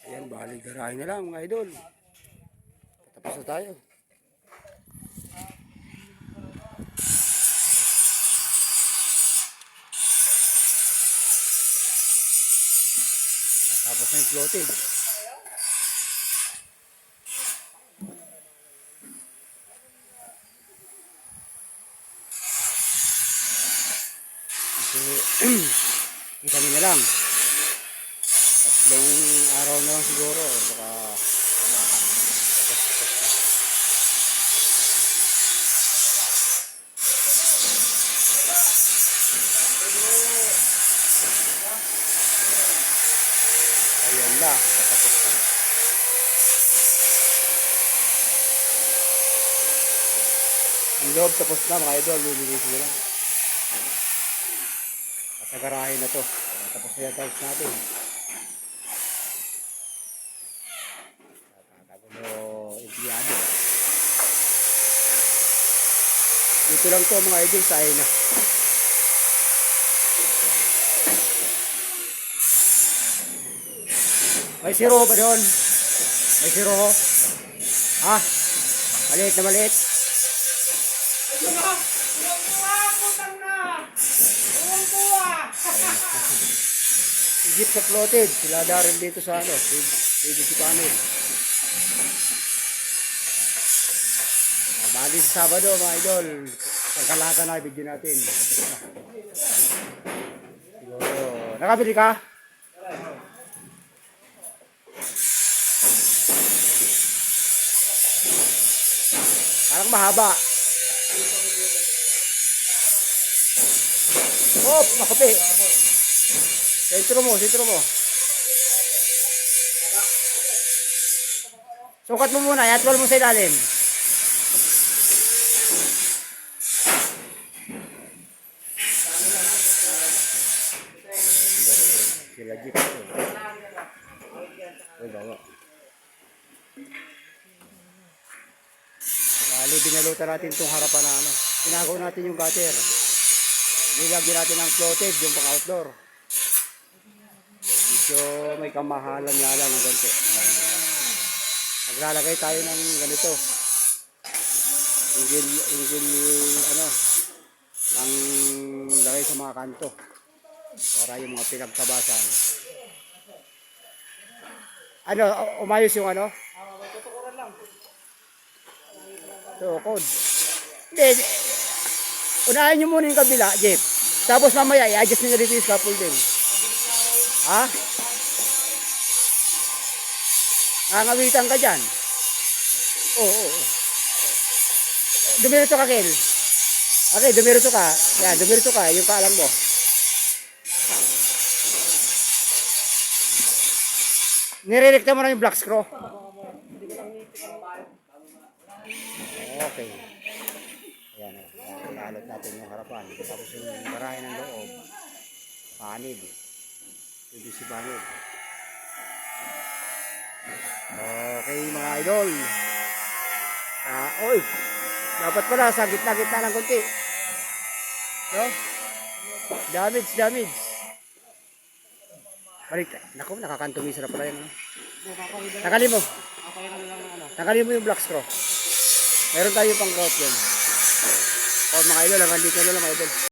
Ayan, bali garahe na lang mga idol. Tapos na tayo. Tapos na yung floated. Isa na lang. Tatlong araw na lang siguro. Baka tapos na. Ayan na. Tapos na. Ang loob tapos na mga idol. Lulilisin na lang. Sa garahe na to. Tapos na yung tiles natin. Empleyado. Dito lang to mga idol sa na. May zero ba doon? May zero? Ha? Maliit na maliit? Jeep sa floated. Sila darin dito sa ano. PVC panel. Bali sa Sabado mga idol. Pagkalasa na video natin. Siguro. Nakabili ka? Parang mahaba. Oh, makape. Sentro mo. Sukat mo muna, i-atwal mo sa ilalim. Sila jeep ito. Uy, bawa. Bali, binalutan natin itong harapan na ano. Tinagaw natin yung gutter. Nilagyan natin ang floated, yung pang-outdoor. Medyo may kamahalan nga lang ng ganito. Maglalagay tayo ng ganito. Ingil ano, ang lagay sa mga kanto. Para yung mga pinagtabasan. Ano, umayos yung ano? Tutukuran lang. Tukod. Hindi, unahin nyo muna yung kabila, Jeep. Tapos mamaya, i-adjust nyo na dito yung scaffolding. Ha? Nangawitan ka dyan. Oo. Dumirito ka, Kel. Okay, dumirito ka. Yan, dumirito ka. Yung kaalam mo. Nirerekta mo na yung black screw. Okay. Ayan. Ilalot natin yung harapan. Tapos yung garahe ng loob. Panid. PVC panid. Okay mga idol. Oy. Dapat pala sa gitna-gitna ng konti. No? Damage. Balik. Naku, nakakantumi sarap pala yan. Tagalin mo. Tagalin mo yung black screw. Meron tayo pang route yan. O mga idol, hanggang dito na lang mga idol.